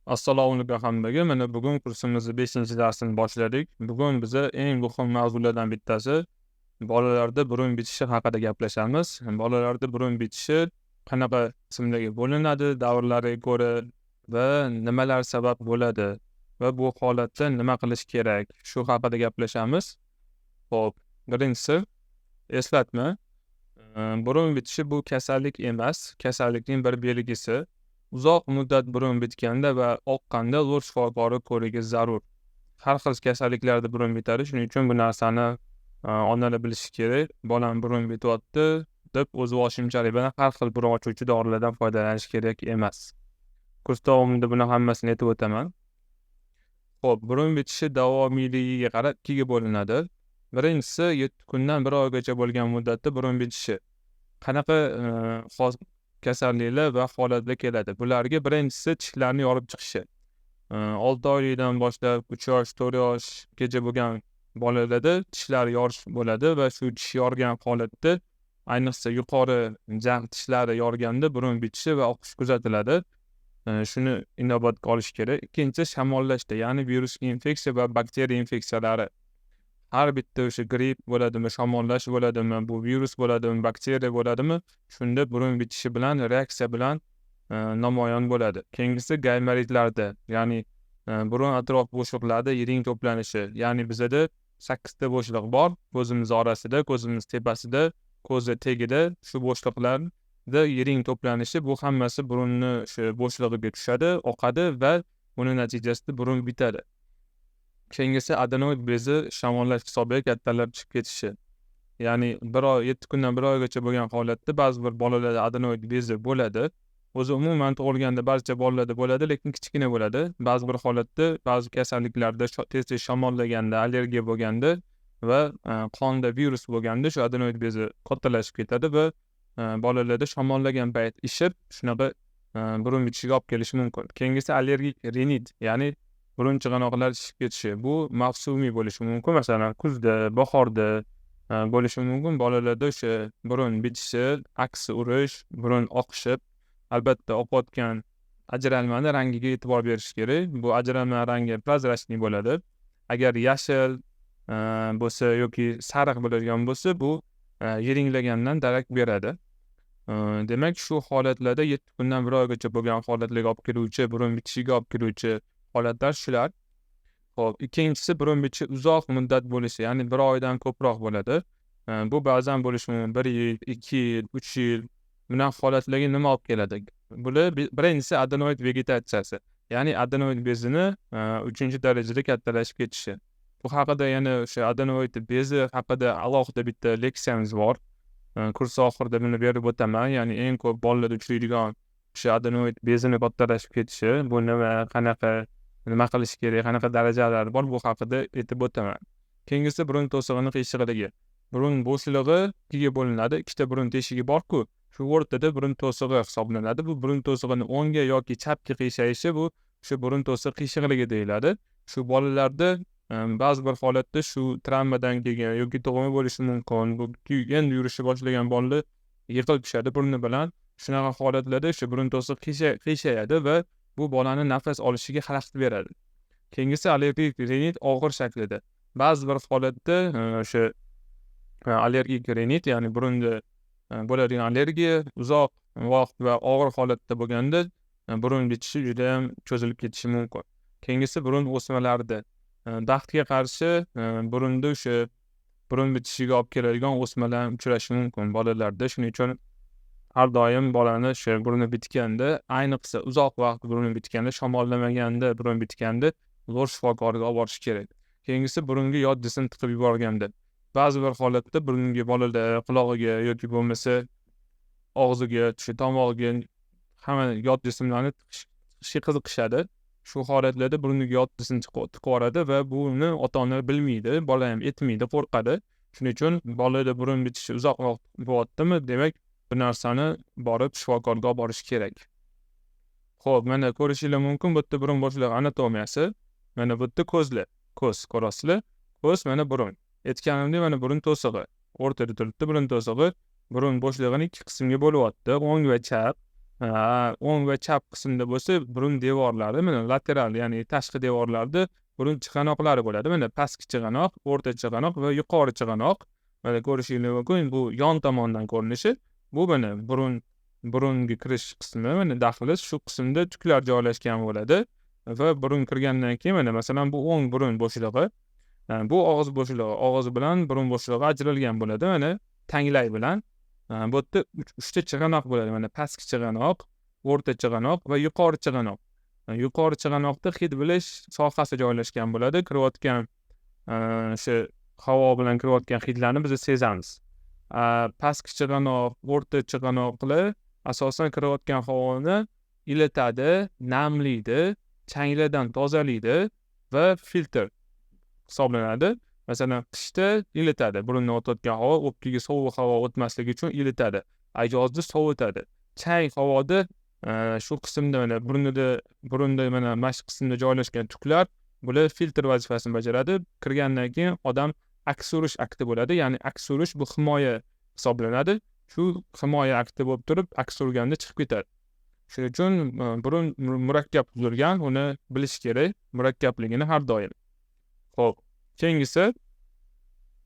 Assalomu alaykum hammaga. Mana bugun kursimizni 5-darsini boshladik. Bugun biza eng muhim mavzulardan bittasi bolalarda burun bitishi haqida gaplashamiz. Bolalarda burun bitishi qanaqa qismlarga bo'linadi, davrlariga ko'ra va nimalar sabab bo'ladi va bu holatda nima qilish kerak? Shu haqida gaplashamiz. Xo'p, birinchisi eslatma. Burun bitishi bu kasallik emas, kasallikning bir belgisi. Uzoq muddat burun bitganda va oqqanda zo'r shifokori ko'rigi zarur. Har xil kasalliklarda burun bitadi, shuning uchun bu narsani onalar bilishi kerak. Bolam burun bityapti deb o'z boshimchalik bilan har xil burun ochuvchi dorilardan foydalanish kerak emas. Kurs davomida buni hammasini aytib o'taman. Xo'p, burun bitishi davomiyligiga qarab ikkiga bo'linadi. Birinchisi 7 kundan 1 oygacha bo'lgan muddatda burun bitishi. Qanaqa kasalliklar va holatlar keladi? Bularga birinchisi tishlarni yorib chiqishi. 6 oylikdan boshlab 3 yosh, 4 yoshgacha bo'lgan bolalarda tishlar yorish bo'ladi va shu tish yorgan holatda, ayniqsa yuqori jag' tishlari yorganda burun bitishi va oqish kuzatiladi. Shuni inobatga olish kerak. Ikkinchisi shamollashda, ya'ni virus infeksiya va bakteriya infeksiyalari. Har bitta o'sha gripp bo'ladimi, shamollash bo'ladimi, bu virus bo'ladimi, bakteriya bo'ladimi, shunda burun bitishi bilan, reaksiya bilan namoyon bo'ladi. Keyingisi gaymaritlarda, ya'ni burun atrof bo'shliqlarida yiring to'planishi. Ya'ni bizada 8 ta bo'shliq bor, ko'zimiz orasida, ko'zimiz tepasida, ko'zi tagida shu bo'shliqlarda yiring to'planishi, bu hammasi burunni shu bo'shlig'iga tushadi, oqadi va buning natijasida burun bitadi. Keyingisi adenoid bezi shamollash hisobiga kattalab chiqib ketishi. Ya'ni 7 kundan 1 oygacha bo'lgan holatda ba'zi bir bolalarda adenoid bezi bo'ladi. O'zi umuman tug'ilganda barcha bolalarda bo'ladi, lekin kichkina bo'ladi. Ba'zi bir holatda, ba'zi kasalliklarda tez-tez shamollaganda, allergiya bo'lganda va qonda virus bo'lganda shu adenoid bezi kattalashib ketadi va bolalarda shamollagan payt ishib, shunaqa burun bitishiga olib kelishi mumkin. Keyingisi allergik rinit, ya'ni burun chig'anoqlar shishib ketishi. Bu mavsumiy bo'lishi mumkin. Masalan, kuzda, bahorda bo'lishi mumkin. Bolalarda o'sha burun bitishi, aksi urish, burun oqishib, albatta oqayotgan ajralmani rangiga e'tibor berish kerak. Bu ajralma rangi prozrachniy bo'ladi. Agar yashil bo'lsa yoki sariq bo'ladigan bo'lsa, bu yiringlagandan darak beradi. Demak, shu holatlarda 7 kundan 1 oygacha bo'lgan holatlarga olib keluvchi, burun bitishiga olib keluvchi holatlar shular. Xo'p, ikkinchisi burun bitishi uzoq muddat bo'lishi, ya'ni 1 oydan ko'proq bo'ladi. Bu ba'zan bo'lishi mumkin 1 yil, 2 yil, 3 yil. Bunaqa holatlarga nima olib keladi? Bular birinchisi adenoid vegetatsiyasi, ya'ni adenoid bezini 3-darajada kattalashib ketishi. Bu haqida yana o'sha adenoid bezi haqida alohida bitta leksiyamiz bor. Kurs oxirida buni berib o'taman. Ya'ni eng ko'p bolalarda uchraydigan o'sha adenoid bezini kattalashib ketishi, bu nima, qanaqa, nima qilish kerak, qanaqa darajalari bor, bu haqida aytib o'taman. Keyingisi burun to'sig'ini qiyshig'ligi. Burun bo'shlig'i ikkiga bo'linadi. 2 ta burun teshigi bor-ku, shu o'rtada burun to'sig'i hisoblanadi. Bu burun to'sig'ini o'ngga yoki chapga qiyshayshi, bu shu burun to'siq qiyshig'ligi deyiladi. Shu bolalarda ba'zi bir holatda shu travmadan kelgan yoki tug'ma bo'lishi mumkin. Bu endi yurishni boshlagan bolalar yiqilib tushadi burni bilan. Shunaqa holatlarda shu burun to'siq qiyshayadi va bu bolani nafas olishiga xalaqit beradi. Keyingisi allergik rinit og'ir shaklida. Ba'zi bir holatda o'sha allergik rinit, ya'ni burunda bo'ladigan allergiya uzoq vaqt va og'ir holatda bo'lganda burun bitishi juda ham cho'zilib ketishi mumkin. Keyingisi burun o'smalarida. Daqtga qarshi burunda o'sha burun bitishiga olib keladigan o'smalar uchrashi mumkin bolalarda. Shuning uchun har doim bolani o'sha burni bitganda, ayniqsa uzoq vaqt burni bitganda, shamollamaganda burun bitganda zo'r shifokoriga olib borish kerak. Keyingisi burunga yod jism tiqib yuborganda. Ba'zi bir holatda burunga bolalar qulog'iga yoki bo'lmasa og'ziga, tomog'iga hamma yod jismlarni tiqishga qiziqishadi. Shu holatlarda burniga yod jism tiqib yuboradi va buni ota-ona bilmaydi, bola ham aytmaydi, qo'rqadi. Shuning uchun bolada burun bitishi uzoq vaqt bo'lyaptimi, demak bu narsani borib shifokorga olib borish kerak. Xo'p, mana ko'rishinglar mumkin, bu yerda burun bo'shlig'i anatomiyasi. Mana bu yerda ko'zlar. Ko'z ko'rasizlar. Ko'z, mana burun. Aytganimdek, mana burun to'sig'i. O'rtada turibdi burun to'sig'i. Burun bo'shlig'ini 2 qismga bo'lyapti, o'ng va chap. o'ng va chap qismda bo'lsa burun devorlari mana lateral, ya'ni tashqi devorlarda burun chig'anoqlari bo'ladi. Mana pastki chig'anoq, o'rta chig'anoq va yuqori chig'anoq. Mana ko'rishingiz mumkin, bu yon tomondan ko'rinishi. Bu mana burunga kirish qismi, mana dahliz, shu qismda tuklar joylashgan bo'ladi va burun kirgandan keyin mana masalan bu o'ng burun bo'shlig'i, bu og'iz bo'shlig'i, og'iz bilan burun bo'shlig'i ajralgan bo'ladi. Mana tanglay bilan bu yerda uchta chig'anoq bo'ladi. Mana pastki chig'anoq, o'rta chig'anoq va yuqori chig'anoq. Yuqori chig'anoqda hid bilish sohasi joylashgan bo'ladi. Kirayotgan o'sha havo bilan kirayotgan hidlarni biz sezamiz. Pastki chig'anoq, o'rta chig'anoqlar asosan kirayotgan havoni iletadi, namlaydi, changlardan tozalaydi va filtr hisoblanadi. Masalan, qishda iletadi. Burundan o'tayotgan havo o'pkaga sovuq havo o'tmasligi uchun iletadi. Yozda sovutadi. Chang havoda shu qismda mana burunda mana mashq qismida joylashgan tuklar bular filtr vazifasini bajaradi. Kirgandan keyin odam aks urish akti bo'ladi. Ya'ni aks urish bu himoya hisoblanadi. Shu himoya akti bo'lib turib, aks urganda chiqib ketadi. Shuning uchun burun murakkab tuzilgan, uni bilish kerak, murakkabligini har doim. Xo'p, keyingisi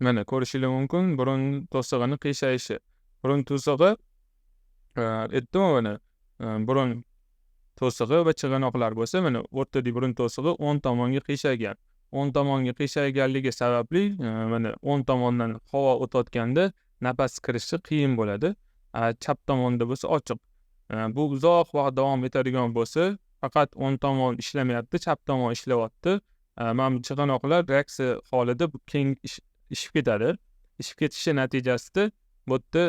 mana ko'rishingiz mumkin, burun to'sig'ining qiyshayishi. Burun to'sig'i aytdim mana burun to'sig'i va chig'anoqlar bo'lsa, mana o'rtadagi burun to'sig'i o'ng tomonga qiyshagan. O'ng tomonga qiyshaganligi sababli mana o'ng tomondan havo o'tayotganda nafas kirishi qiyin bo'ladi. Chap tomonda bo'lsa ochiq. Bu uzoq vaqt davom etadigan bo'lsa, faqat o'ng tomon ishlamayapti, chap tomon ishlayapti. Mana chig'anoqlar reaksiya holida keng ishib ketadi. Ishib ketishi natijasida bu yerda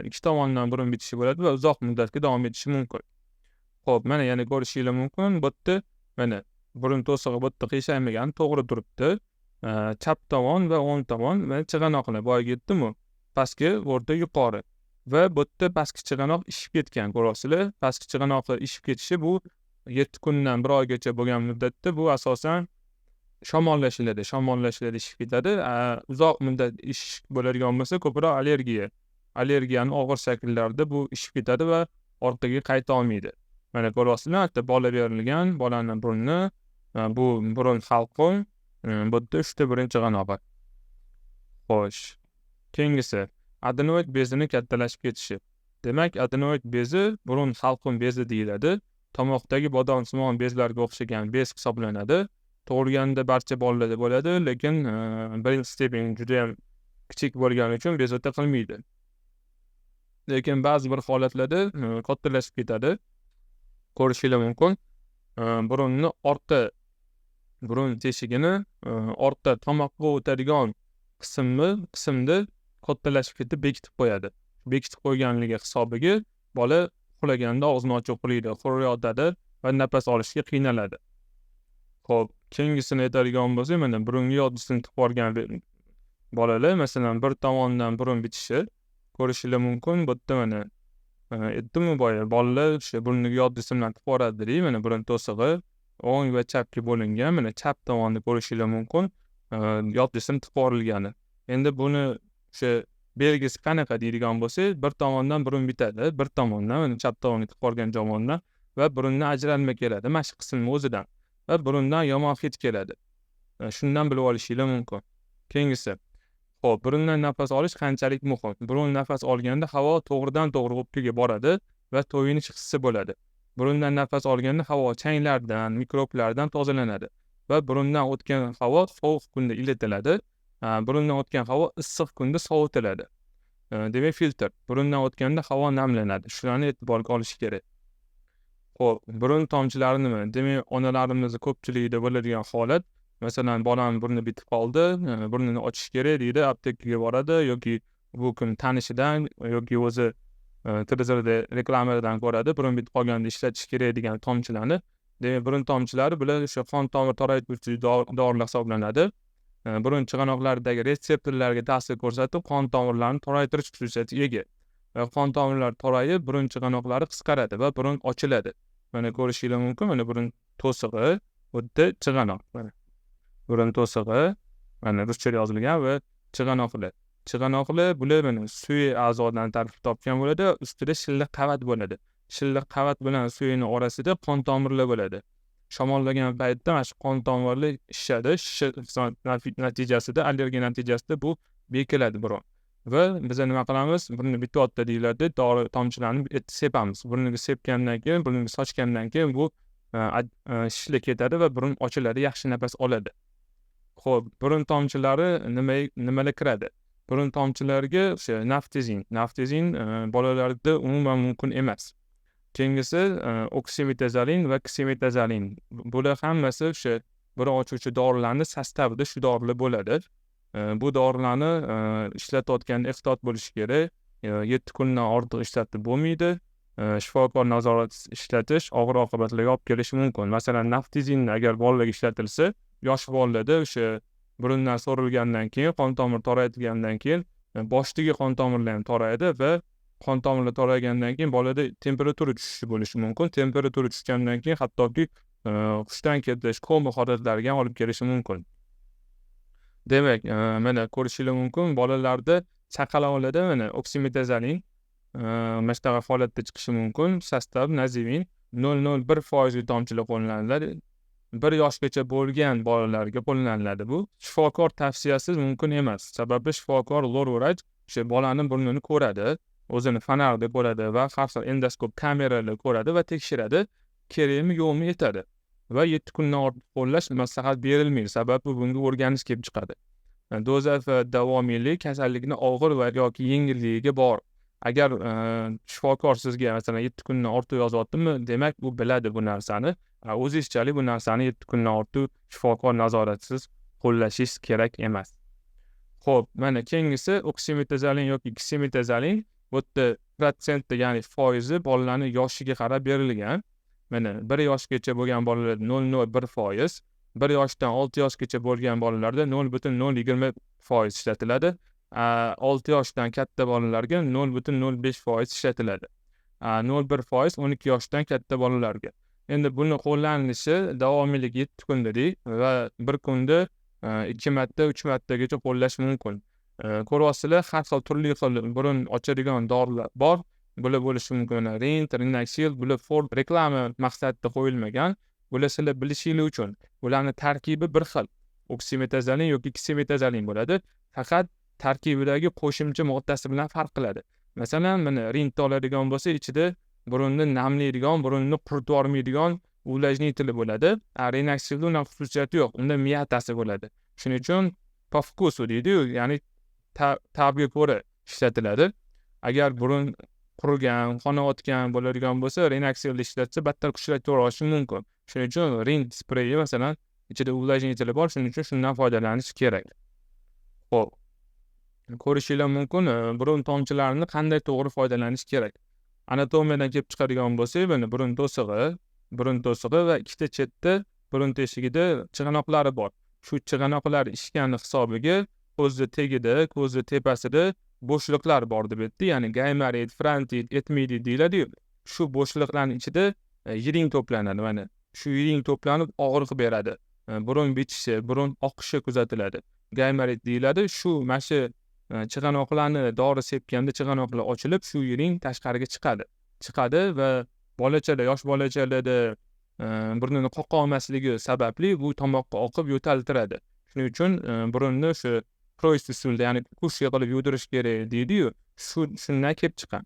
ikki tomondan burun bitishi bo'ladi va uzoq muddatga davom etishi mumkin. Xo'p, mana yana ko'rishingiz mumkin, bu yerda mana burun to'sig'i bu yerda qiyshanmagan, to'g'ri turibdi. Chap tomon va o'ng tomon va chig'anoqlar boyaga aytdim-ku, pastki, o'rta, yuqori. Va bu yerda pastki chig'anoq ishib ketgan, ko'rasizlar. Pastki chig'anoqlar ishib ketishi bu 7 kundan 1 oygacha bo'lgan muddatda bu asosan shamollashiladi, ishib ketadi. Uzoq muddat ish bo'ladigan bo'lsa, ko'proq allergiyani og'ir shakllarida bu ishib ketadi va orqaga qayta olmaydi. Mana ko'rasizlar, hatto bola berilgan, bolaning burni, bu burun halqum, bu yerda 3ta burun chig'anog'i. Xo'sh, keyingisi adenoid bezining kattalashib ketishi. Demak, adenoid bezi burun halqum bezi deyiladi. Tomoqdagi bodomsimon bezlarga o'xshagan bez hisoblanadi. Tug'ilganda barcha bolalarda bo'ladi, lekin birinchi stepen juda ham kichik bo'lgani uchun bezovta qilmaydi. Lekin ba'zi bir holatlarda kattalashib ketadi. Ko'rishingiz mumkin. Burun teshigini ortda tomoqqa o'tadigan qismda kattalashib ketib bekitib qo'yadi. Bekitib qo'yganligi hisobiga bola uxlaganda og'zini ochib uxlaydi, xurriyotadi va nafas olishga qiynaladi. Xo'p, keyingisini aytadigan bo'lsak, mana burunga yoddisini tiqib olgan bolalar, masalan, bir tomondan burun bitishi ko'rishingiz mumkin. Bu yerda mana aytdim-ku boya, bolalar o'sha burniga yoddisi bilan tiqib oladi, mana burun to'sig'i o'ng va chapga bo'lingan. Mana chap tomonni ko'rishingiz mumkin, yoddisini tiqib olgani. Endi buni o'sha belgisi qanaqa deydigan bo'lsak, bir tomondan burun bitadi, bir tomondan mana chap tomonga tiqib olgan tomondan va burundan ajralma keladi, mashq qismi o'zidan. Va burundan yomon hid keladi. Shundan bilib olishingiz mumkin. Keyingisi. Xo'p, burundan nafas olish qanchalik muhim? Burun nafas olganda havo to'g'ridan-to'g'ri o'pkaga boradi va to'yinish hissi bo'ladi. Burundan nafas olganda havo changlardan, mikroblardan tozalanadi va burundan o'tgan havo sovuq kunda ilitiladi. Burundan o'tgan havo issiq kunda sovutiladi. Demak, filtr. Burundan o'tganda havo namlanadi. Shularni e'tiborga olish kerak. Xo'p, burun tomchilari nima? Demak, onalarimizni ko'pchiligida bo'ladigan holat, masalan, bolam burni bitib qoldi, burnini ochish kerak deydi, aptekaga boradi yoki bu kun tanishidan yoki o'zi televizorda reklamalardan ko'radi, burun bitib qolganda ishlatish kerak degan tomchilarni. Demak, burun tomchilari bular o'sha qon tomir toraytiruvchi dorilar hisoblanadi. Burun chig'anoqlaridagi retseptorlarga ta'sir ko'rsatib, qon tomirlarini toraytirish xususiyatiga ega. Va qon tomirlari torayib, burun chig'anoqlari qisqaradi va burun ochiladi. Mana ko'rishingiz mumkin, mana burun to'sig'i, bu yerda chig'anoq. Mana burun to'sig'i, mana ruschada yozilgan va chig'anoqlar. Chig'anoqlar bular mana suya a'zodan tarkib topgan bo'ladi, ustida shilliq qavat bo'ladi. shilliq qavat bilan suyuni orasida qon tomirlar bo'ladi. Shamollagan paytda mana shu qon tomirlar shishadi. Natijasida allergiya natijasida bu bekiladi biroq. Va biz nima qilamiz? Burni bityapti deyiladi, dori tomchilarini sepamiz. Burniga sepgandan keyin, burniga sochgandan keyin bu shishlik ketadi va burun ochiladi, yaxshi nafas oladi. Xo'p, burun tomchilari nimalar kiradi? Burun tomchilariga o'sha naftezin bolalarda umuman mumkin emas. Keyingisi oksimetazolin va ksimetazolin. Bular hammasi o'sha bir ochuvchi dorilarning sostavida shu dorilar bo'ladi. Bu dorilarni ishlatayotganda ehtiyot bo'lish kerak. 7 kundan ortiq ishlatib bo'lmaydi. Shifokor nazoratisiz ishlatish og'ir oqibatlarga olib kelishi mumkin. Masalan, naftezin agar bolalarga ishlatilsa, yosh bolalarda o'sha burundan so'rilgandan keyin, qon tomir toraytigandan keyin boshdagi qon tomirlar ham torayadi va qon tomirlar toraygandan keyin bolada temperatura tushishi bo'lishi mumkin. Temperatura tushgandan keyin hattoki hushdan ketish, koma holatlariga ham olib kelishi mumkin. Demak, mana ko'rishingiz mumkin, bolalarda chaqaloqlarda mana oksimetazolin mana shunaqa holatda chiqishi mumkin. Sostav nazivin 0,01% tomchilar qo'llaniladi. 1 yoshgacha bo'lgan bolalarga qo'llaniladi bu. Shifokor tavsiyasiz mumkin emas. Sababi shifokor lor vrach o'sha bolaning burnini ko'radi, o'zini fonarda ko'radi va har xil endoskop kameralar ko'radi va tekshiradi, kerakmi yo'qmi aytadi. Va 7 kundan ortiq qo'llash maslahat berilmaydi. Sababi bunga o'rganish kelib chiqadi. Doza va davomiylik kasallikni og'ir va yoki yengilligiga bor. Agar shifokor sizga masalan 7 kundan ortiq yozyaptimi, demak u biladi bu narsani. O'zingizchalik bu narsani 7 kundan ortiq shifokor nazoratisiz qo'llashingiz kerak emas. Xo'p, mana keyingisi oksimetazolin yoki ksimetazolin. Bu yerda protsentda, ya'ni foizi bolalarning yoshiga qarab berilgan. Mana 1 yoshgacha bo'lgan bolalarda 0,01%, 1 yoshdan 6 yoshgacha bo'lgan bolalarda 0,020% ishlatiladi. 6 yoshdan katta bolalarga 0,05% ishlatiladi. 0,1% 12 yoshdan katta bolalarga. Endi buni qo'llanilishi davomiylik 7 kun dedik va bir kunda 2 marta, 3 martagacha qo'llash mumkin. Ko'ryapsizlar, har xil turli xil burun ochadigan dorilar bor. Bular bo'lishi mumkin. Rint, Rinaxil, bular Ford reklama maqsadida qo'yilmagan. Bular sizlar bilishingiz uchun. Bularning tarkibi bir xil. Oksimetazolin yoki ksimetazolin bo'ladi. Faqat tarkibidagi qo'shimcha moddasi bilan farq qiladi. Masalan, mana rint oladigan bo'lsa, ichida burunni namlaydigan, burunni quritib yormaydigan ulajnitili bo'ladi. Rinaxilda uning xususiyati yo'q. Unda miyatasi bo'ladi. Shuning uchun po vkusu deydi-yu, ya'ni ta'bga ko'ra ishlatiladi. Agar burun qurigan, qonayotgan bo'ladigan bo'lsa, Rinaxilni ishlatsa battar kuchaytirib yuborilishi mumkin. Shuning uchun rint spreyi masalan ichida ulajnitili bor, shuning uchun shundan foydalanish kerak. Xo'p. Ko'rishingiz mumkin, burun tomchilarini qanday to'g'ri foydalanish kerak. Anatomiyadan kelib chiqadigan bo'lsak, mana burun to'sig'i va ikkita chetda burun teshigida chig'anoqlari bor. Shu chig'anoqlar ishgani hisobiga ko'zni tagida, ko'zni tepasida bo'shliqlar bor deb aytdi. Ya'ni gaymarit, frontit, etmidit deyiladi-yu. Shu bo'shliqlarning ichida yiring to'planadi. Mana shu yiring to'planib og'riq beradi. Burun bitishi, burun oqishi kuzatiladi. Gaymarit deyiladi. Shu mashi chig'anoqlarni dori sepganda chig'anoqlar ochilib, shu yiring tashqariga chiqadi va yosh bolachalarda burnini qoqa olmasligi sababli bu tomoqqa oqib yo'taltiradi. Shuning uchun burunni shu proyst usulda, ya'ni kush qilib yudirish kerak deydi-yu, shundan kelib chiqqan.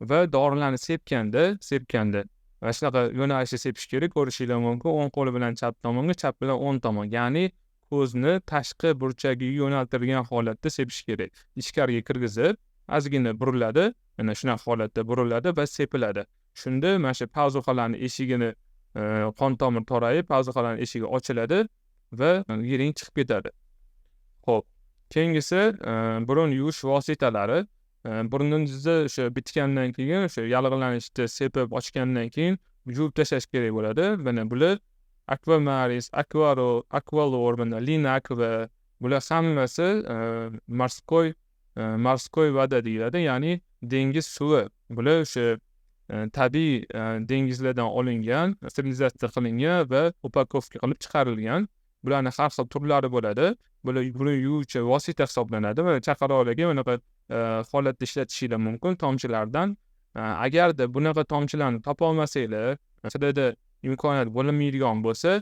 Va dorilarni sepganda mana shunaqa yo'nalishda sepish kerak. Ko'rishingiz mumkin, o'ng qo'li bilan chap tomonga, chap bilan o'ng tomon, ya'ni ko'zni tashqi burchagiga yo'naltirgan holatda sepish kerak. Ichkariga kirgizib, ozgina buriladi, mana shunaqa holatda buriladi va sepiladi. Shunda mana shu pazuxalarning eshigini qon tomir torayib, pazuxalarning eshigi ochiladi va yiring chiqib ketadi. Xo'p, keyingisi burun yuvish vositalari. Burningizni o'sha bitgandan keyin, o'sha yallig'lanishda sepib ochgandan keyin yuvib tashlash kerak bo'ladi. Mana bular Aquamaris, Aquaro, Aqualor, Linak va bular hammasi morskoy voda deyiladi, ya'ni dengiz suvi. Bular o'sha tabiiy dengizlardan olingan, sterilizatsiya qilingan va upakovka qilib chiqarilgan. Bularning har xil turlari bo'ladi. Bular burun yuvuvchi vosita hisoblanadi va chaqaloqlarga bunaqa holatda ishlatishingiz mumkin. Tomchilardan Agarda bunaqa tomchilarni topolmasanglar, sizlarda imkoniyat bo'lmaydigan bo'lsa,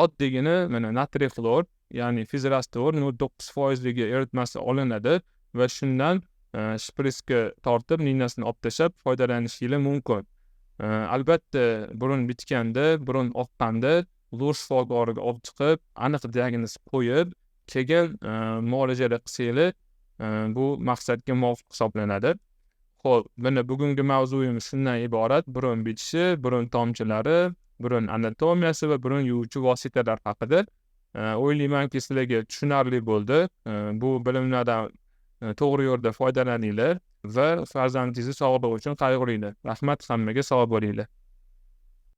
oddiygina mana natriy xlor, ya'ni fizrastor 0.9% eritmasi olinadi va shundan shpritsga tortib, ninasini olib tashlab foydalanishingiz mumkin. Albatta, burun bitganda, burun oqqanda lur shifokoriga olib chiqib, aniq diagnoz qo'yib, keyin muolajalar qilsanglar, bu maqsadga muvofiq hisoblanadi. Xo'p, mana bugungi mavzuyimiz shundan iborat: burun bitishi, burun tomchilari, burun anatomiyasi va burun yuvuvchi vositalar haqida. O'ylaymanki, sizlarga tushunarli bo'ldi. Bu bilimlardan to'g'ri yo'lda foydalaninglar va farzandingizni sog'lig'i uchun qayg'uringlar. Rahmat, hammaga sog' bo'linglar.